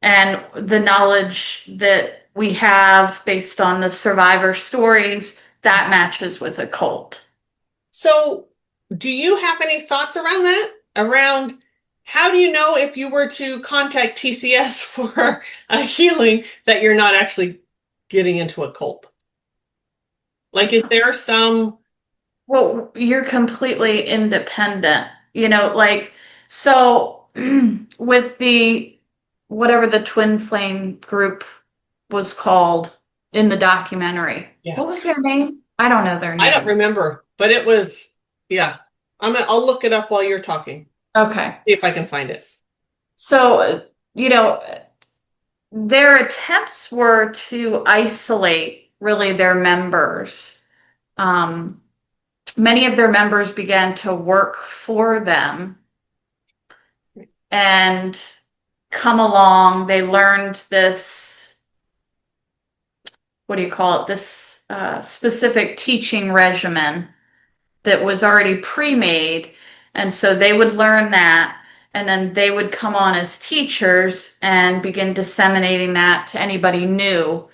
and the knowledge that we have based on the survivor stories, that matches with a cult. So, do you have any thoughts around that? Around how do you know if you were to contact TCS for a healing that you're not actually getting into a cult? Like, is there some, Well, you're completely independent, like, so with the whatever the twin flame group was called in the documentary, yeah, what was their name? I don't know their I don't name. remember, but it was, yeah. I'll look it up while you're talking, Okay. see if I can find it. So, you know, their attempts were to isolate really their members. Um, Many of their members began to work for them and come along. They learned this, what do you call it? This specific teaching regimen that was already pre-made. And so they would learn that, and then they would come on as teachers and begin disseminating that to anybody new,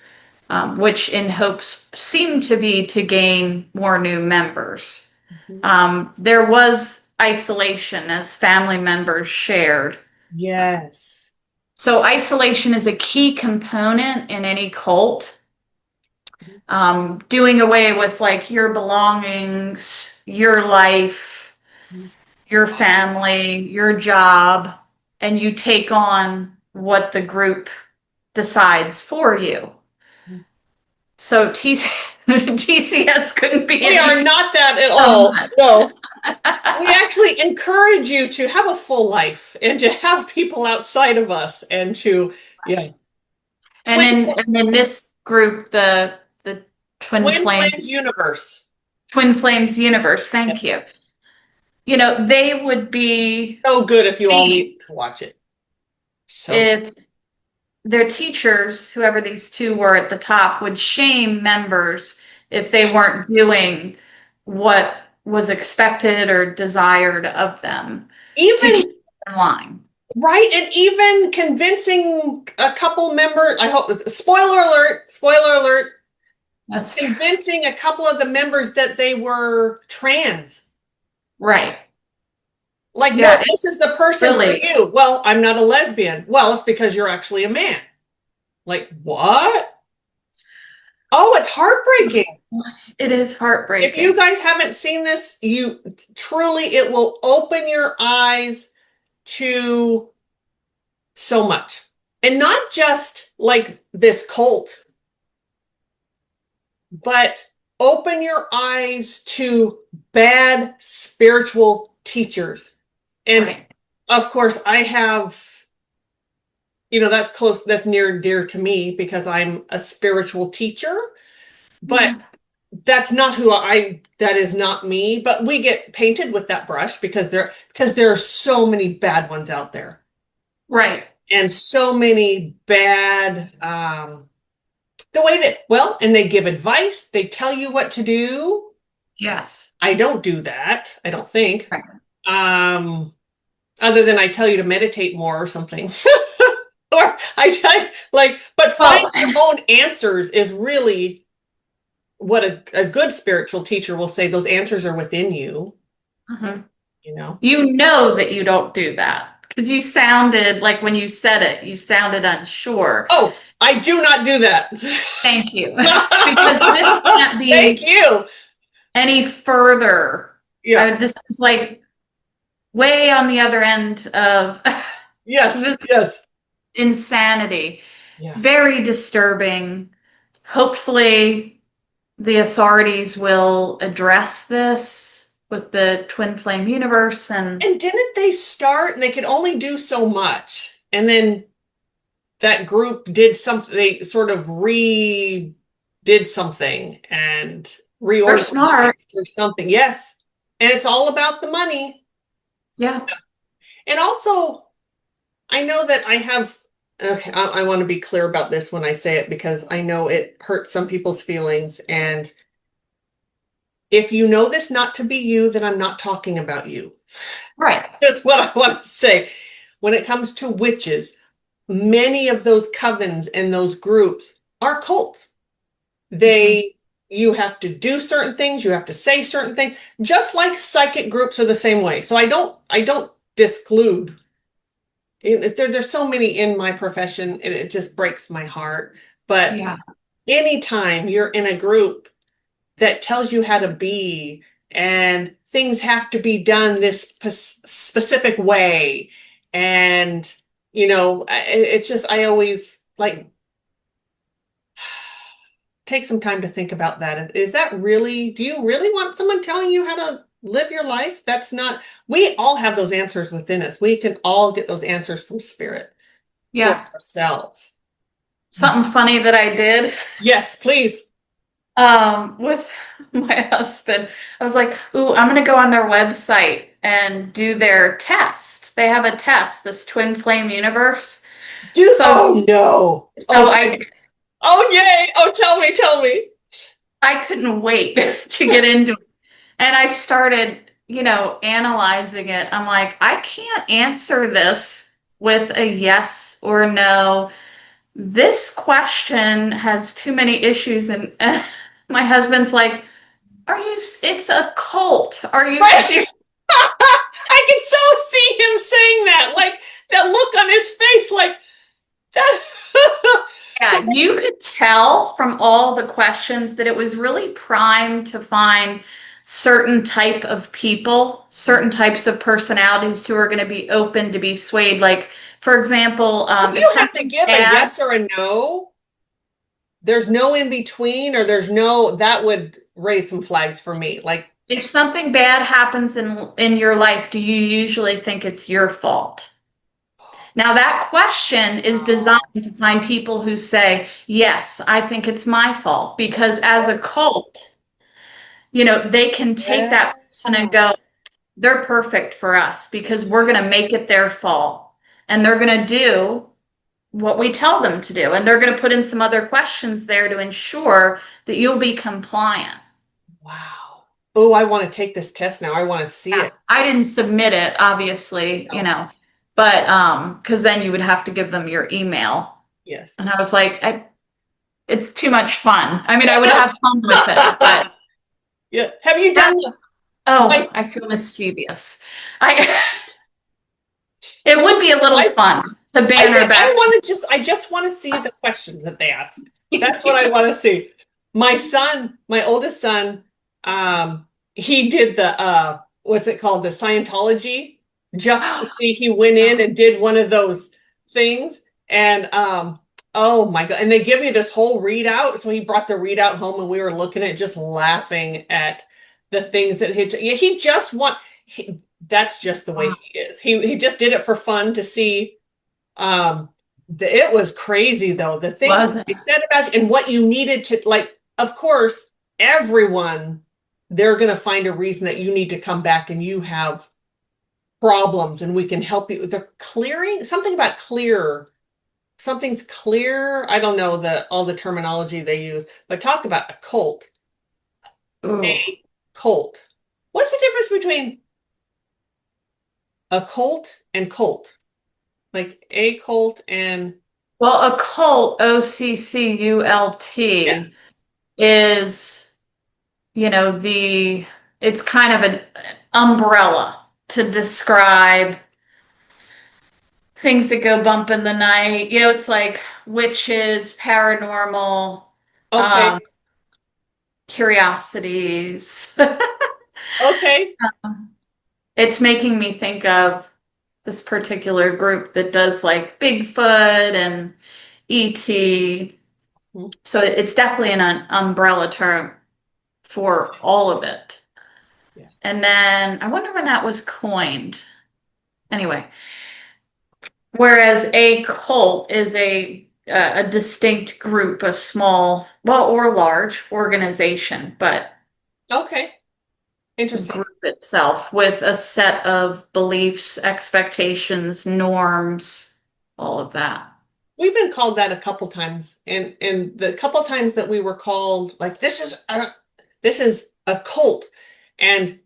which in hopes seemed to be to gain more new members. Mhm. There was isolation as family members shared. Yes. So isolation is a key component in any cult. Doing away with like your belongings, your life, your family, your job, and you take on what the group decides for you. So TCS couldn't be We are any not that at all. somewhat. No. We actually encourage you to have a full life and to have people outside of us and to, yeah. And Twin in this group, the twin Twin flame Flames universe. twin flames universe, thank Yes. you. They would be So good if you all shamed need to watch it. So good. if their teachers, whoever these two were at the top, would shame members if they weren't doing what was expected or desired of them to Even keep in line. right, and even convincing a couple members, I hope, spoiler alert, That's convincing a couple of the members that they were trans. right. Like, no, Yeah, it's this is the person for really, you. Well, I'm not a lesbian. Well, it's because you're actually a man. Like, what? Oh, it's heartbreaking. it is If you heartbreaking. guys haven't seen this, you truly, it will open your eyes to so much. And not just like this cult, but open your eyes to bad spiritual teachers. And Right. of course, I have, that's close, that's near and dear to me because I'm a spiritual teacher, but Yeah. that is not me, but we get painted with that brush because there are so many bad ones out there Right. and so many bad, the way that, well, and they give advice, they tell you what to do. Yes. I don't do that, I don't think. Right. Um, Other than I tell you to meditate more or something. Or I tell you, like, but find Well, your own answers is really what a good spiritual teacher will say. Those answers are within you, mhm. you know? You know that you don't do that. Because you sounded like when you said it, you sounded unsure. Oh, I do not do that. Thank you. Because this can't Thank be you. any further. Yeah. This is like way on the other end of Yes. this Yes. insanity. Yeah. Very disturbing. Hopefully, the authorities will address this with the twin flame universe and And didn't they start and they could only do so much? And then that group did something, they sort of re did something and they're smart. reorganized or something. Yes. And it's all about the money. Yeah. And also, I know that I have, okay, I want to be clear about this when I say it because I know it hurts some people's feelings. And if you know this not to be you, then I'm not talking about you. Right. That's what I want to say. When it comes to witches, many of those covens and those groups are cults. Mhm. They, you have to do certain things, you have to say certain things, just like psychic groups are the same way. So I don't disclude. There's so many in my profession, and it just breaks my heart. But Yeah. anytime you're in a group that tells you how to be and things have to be done this specific way, and it's just I always like take some time to think about that. Is that really, do you really want someone telling you how to live your life? That's not, we all have those answers within us. We can all get those answers from spirit for Yeah. ourselves. Something funny that I did Yes, please. with my husband. I was like, "Ooh, I'm gonna go on their website and do their test. They have a test, this twin flame universe." Do, So, oh no. so Oh, I oh yay. Oh, tell me. I couldn't wait to get into it, and I started, analyzing it. I'm like, I can't answer this with a yes or no. This question has too many issues, and my husband's like, it's a cult. Are you Right. serious? I can so see him saying that, like that look on his face, like that. So, Yeah, you could tell from all the questions that it was really primed to find certain type of people, certain types of personalities who are going to be open to be swayed. Like, for example, if if you have to something give a bad, yes or a no, there's no in between, or there's no, that would raise some flags for me. Like, if something bad happens in your life, do you usually think it's your fault? Now, that question is designed wow. to find people who say, yes, I think it's my fault. Because as a cult, they can take Yeah. that person and go, they're perfect for us because we're going to make it their fault. And they're going to do what we tell them to do. And they're going to put in some other questions there to ensure that you'll be compliant. Wow. Oh, I want to take this test now. I want to see Yeah. it. I didn't submit it, obviously, No. but because then you would have to give them your email. Yes. And I was like, it's too much fun. I mean, I would have fun with it, but Yeah. Have you that, done the oh, life? I feel mischievous. I It Have you would be a done little life? fun to I banner think back. I just want to see the questions that they ask. That's what I want to see. My son, my oldest son, he did the what's it called? The Scientology, just to see. He went in and did one of those things. And oh my God. And they give you this whole readout. So he brought the readout home and we were looking at it, just laughing at the things that he just that's just the way he is. He just did it for fun to see. um, it was crazy though, the things Was it? they said about you and what you needed to like. Of course, everyone, they're going to find a reason that you need to come back and you have problems and we can help you. They're clearing something about clear. Something's clear. I don't know all the terminology they use, but talk about a cult. Ooh. A cult. What's the difference between a cult and cult? Like a cult and Well, a cult, yeah. OCCULT, is, it's kind of an umbrella to describe things that go bump in the night. You know, it's like witches, paranormal, um, Okay. curiosities. Okay. It's making me think of this particular group that does like Bigfoot and ET. Mhm. So it's definitely an umbrella term for all of it. Yeah. And then I wonder when that was coined. Anyway, whereas a cult is a distinct group, a small, well, or large organization, but Okay. a Interesting. group itself with a set of beliefs, expectations, norms, all of that. We've been called that a couple times, and the couple times that we were called, like this is a cult, and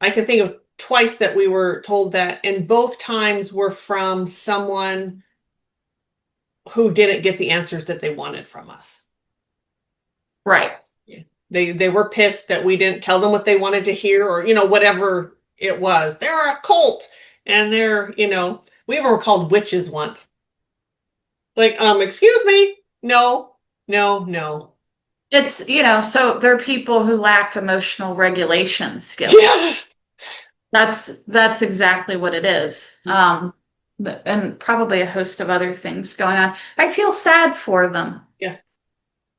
I can think of twice that we were told that, and both times were from someone who didn't get the answers that they wanted from us. Right. Yeah. They were pissed that we didn't tell them what they wanted to hear, or whatever it was. They're a cult, and we were called witches once. Like, excuse me, no, no, no. So there are people who lack emotional regulation skills. Yes. That's exactly what it is. And probably a host of other things going on. I feel sad for them. Yeah.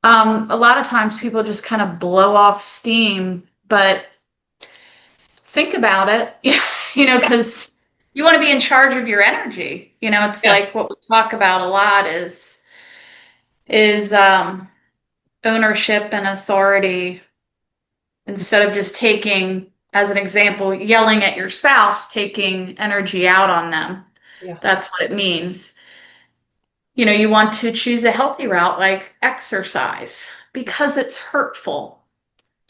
A lot of times people just kind of blow off steam, but think about it, Yeah. because you want to be in charge of your energy. It's like Yes. what we talk about a lot is ownership and authority instead of just taking, as an example, yelling at your spouse, taking energy out on them. Yeah. That's what it means. You want to choose a healthy route like exercise because it's hurtful.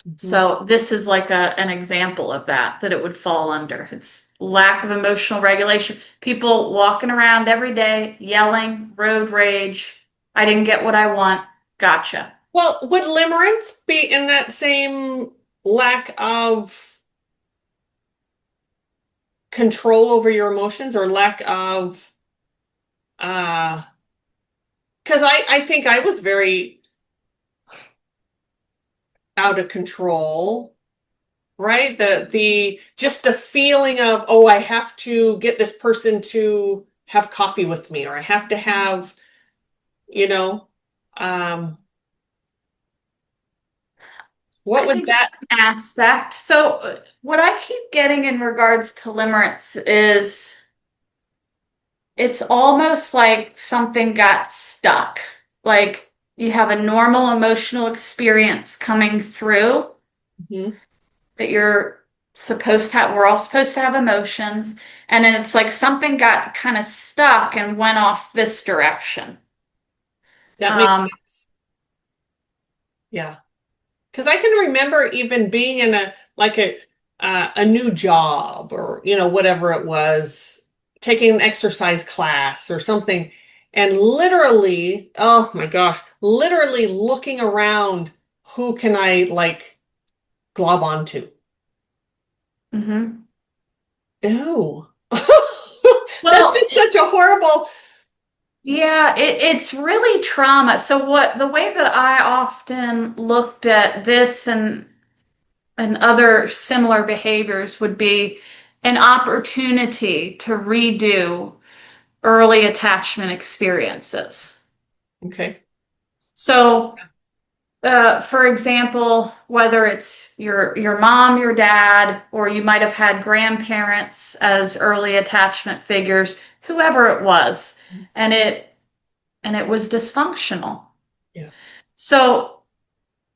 Mhm. So this is like an example of that it would fall under. It's lack of emotional regulation. People walking around every day yelling, road rage. I didn't get what I want. Gotcha. Well, would limerence be in that same lack of control over your emotions, or lack of uh because I think I was very out of control, right? The just the feeling of, oh, I have to get this person to have coffee with me, or I have to have, you know, um what I would think that that's an aspect. So what I keep getting in regards to limerence is it's almost like something got stuck. Like you have a normal emotional experience coming through Mhm. that you're supposed to have. We're all supposed to have emotions. And then it's like something got kind of stuck and went off this direction. That makes Um, sense. Yeah. Because I can remember even being in a new job, or whatever it was, taking an exercise class or something, and literally, oh my gosh, literally looking around, who can I like glob onto? mhm. Ew. That's Well, just such a horrible. yeah, it's really trauma. So what the way that I often looked at this and other similar behaviors would be an opportunity to redo early attachment experiences. Okay. So, for example, whether it's your mom, your dad, or you might have had grandparents as early attachment figures, whoever it was, and it was dysfunctional. Yeah. So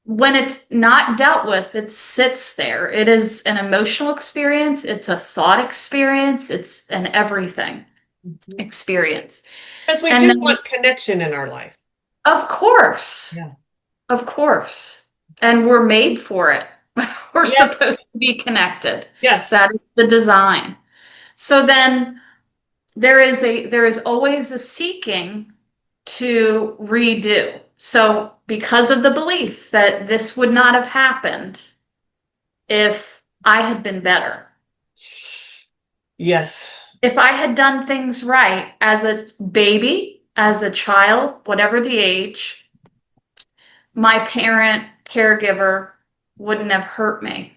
when it's not dealt with, it sits there. It is an emotional experience, it's a thought experience, it's an everything Mhm. experience. Because we And do then, want connection in our life. of course, Yeah. of course, and we're made for it. We're Yes. supposed to be connected. Yes. That is the design. So then there is always a seeking to redo. So because of the belief that this would not have happened if I had been better. Yes. if I had done things right as a baby, as a child, whatever the age, my parent, caregiver wouldn't have hurt me,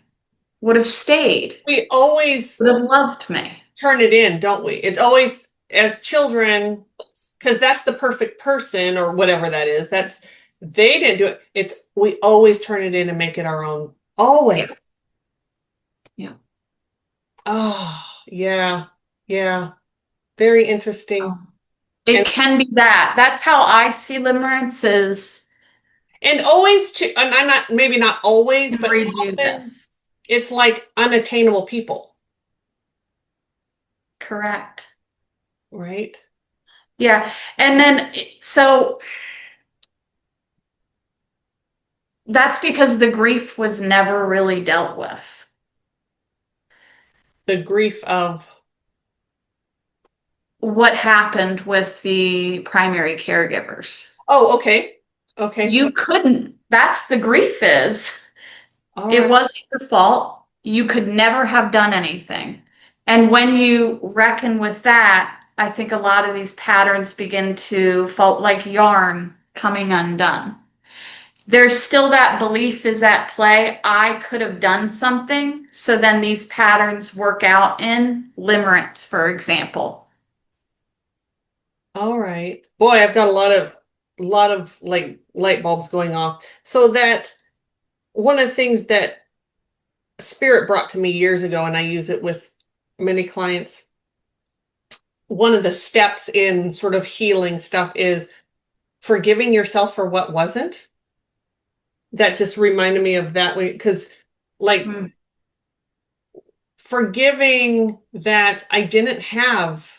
would have stayed, We always would have loved me. turn it in, don't we? It's always as children, because that's the perfect person or whatever that is. That's they didn't do it. It's we always turn it in and make it our own. Yeah. Always. Yeah. Oh, yeah. Yeah. Very interesting. Um, it And can be that. That's how I see limerence is always to and I'm not maybe not always, can but redo often this. it's like unattainable people, Correct. right? Yeah. And then, so that's because the grief was never really dealt with. The grief of, What happened with the primary caregivers? oh, okay. Okay. You couldn't. That's the grief is. All It right. wasn't your fault. You could never have done anything. And when you reckon with that, I think a lot of these patterns begin to fall like yarn coming undone. There's still that belief is at play. I could have done something. So then these patterns work out in limerence, for example. All right. Boy, I've got a lot of like light bulbs going off. So that one of the things that Spirit brought to me years ago, and I use it with many clients, one of the steps in sort of healing stuff is forgiving yourself for what wasn't. That just reminded me of that because like Mm. forgiving that I didn't have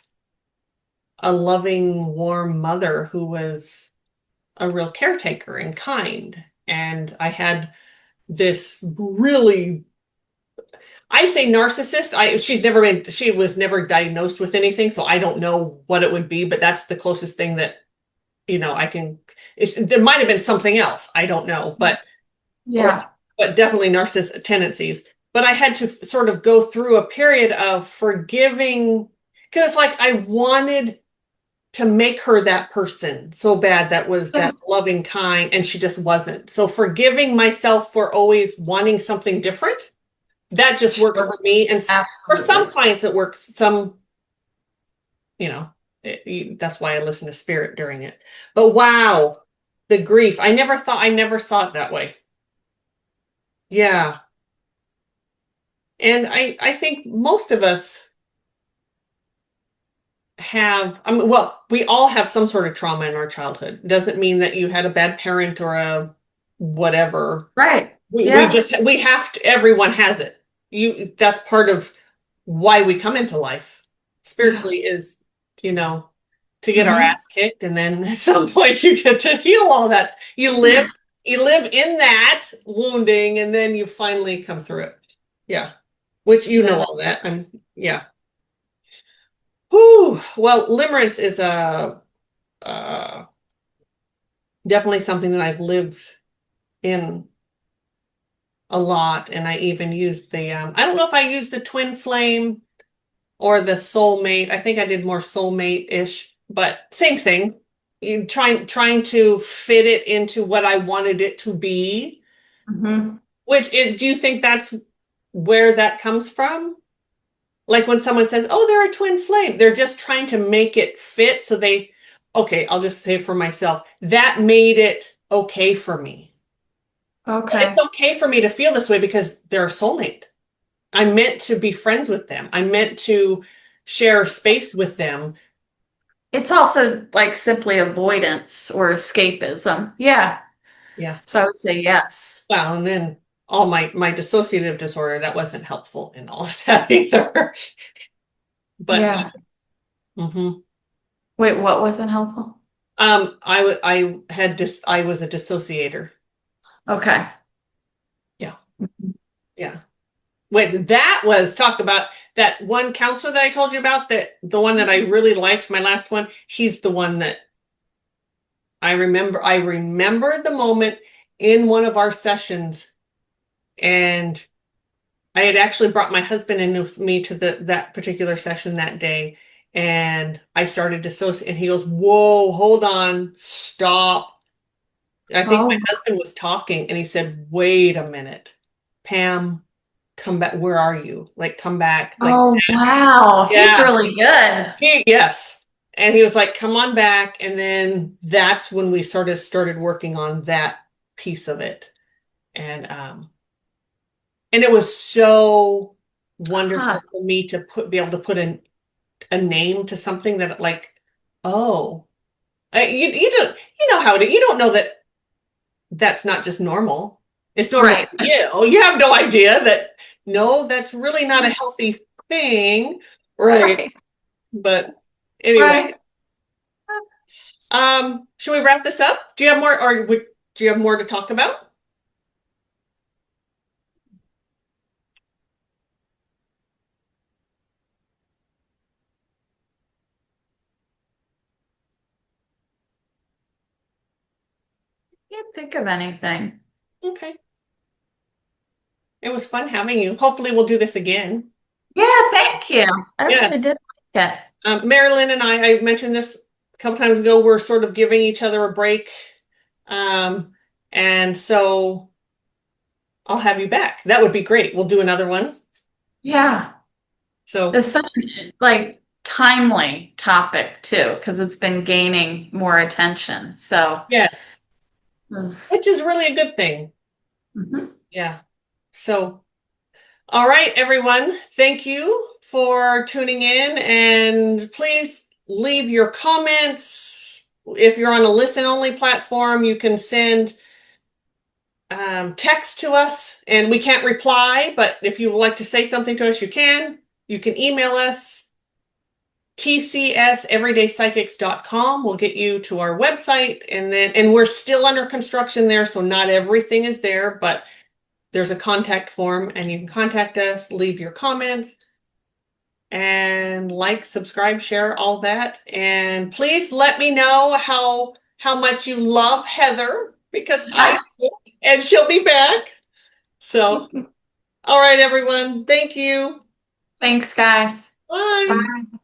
a loving, warm mother who was a real caretaker and kind. And I had this really, I say narcissist. She was never diagnosed with anything, so I don't know what it would be, but that's the closest thing that, I can, there might have been something else. I don't know, or, Yeah. but definitely narcissist tendencies. But I had to sort of go through a period of forgiving because it's like I wanted to make her that person so bad that was that loving kind and she just wasn't. So forgiving myself for always wanting something different, that just worked Sure. for me. And for some Absolutely. clients it works. Some, you know, that's why I listen to Spirit during it. But wow, the grief. I never saw it that way. Yeah. And I think most of us have, I mean, well, we all have some sort of trauma in our childhood. Doesn't mean that you had a bad parent or a whatever. Right. We Yeah. just, we have to, everyone has it. That's part of why we come into life Yeah. spiritually is, you know, to get our Hmm. ass kicked. And then at some point you get to heal all that. You live in that wounding and then you finally come through it. Yeah. Which you know Yeah. all that. Yeah. Whew. Well, limerence is uh, definitely something that I've lived in a lot, and I even used the I don't know if I used the twin flame or the soulmate. I think I did more soulmate-ish, but same thing. Trying to fit it into what I wanted it to be. Hmm. Do you think that's where that comes from? Like when someone says, "Oh, they're a twin flame," they're just trying to make it fit. Okay, I'll just say for myself, that made it okay for me. It's Okay. okay for me to feel this way because they're a soulmate. I'm meant to be friends with them. I'm meant to share space with them. It's also like simply avoidance or escapism. Yeah. Yeah. So I would say yes. Well, and then all my dissociative disorder, that wasn't helpful in all of that either. But Yeah. mhm. Wait, what wasn't helpful? I was a dissociator. Okay. Yeah. Yeah. Which that was talk about that one counselor that I told you about, that the one that I really liked, my last one, he's the one that I remember the moment in one of our sessions and I had actually brought my husband in with me to that particular session that day, and I started dissociating, and he goes, "Whoa, hold on, stop." I think my Oh, husband was talking, and he said, "Wait a minute, Pam, come back. Where are you? Like, come back." Like, oh, wow. He's yeah, really good. yes. And he was like, "Come on back." And then that's when we sort of started working on that piece of it. And it was so Huh. wonderful for me to be able to put a name to something that like, oh, you don't, you know how it is. You don't know that that's not just normal. It's normal Right. for you. You have no idea that, no, that's really not a healthy thing. Right. Right. But anyway, Right. should we wrap this up? Do you have more, do you have more to talk about? Can't think of anything. Okay. It was fun having you. Hopefully we'll do this again. Yeah, thank you. I really Yes. did like it. Marilyn and I mentioned this a couple times ago, we're sort of giving each other a break. Um, and so I'll have you back. That would be great. We'll do another one. Yeah. So, It's such a like timely topic too, because it's been gaining more attention. So yes, it was, which is really a good thing. mhm. Yeah. So, all right, everyone. Thank you for tuning in, and please leave your comments. If you're on a listen only platform, you can send text to us and we can't reply, but if you would like to say something to us, you can. You can email us tcseveryday psychics.com. We'll get you to our website, and we're still under construction there, so not everything is there, but there's a contact form and you can contact us, leave your comments, and like, subscribe, share, all that. And please let me know how much you love Heather, because I do, and she'll be back. So, all right, everyone. Thank you. Thanks, guys. Bye. Bye.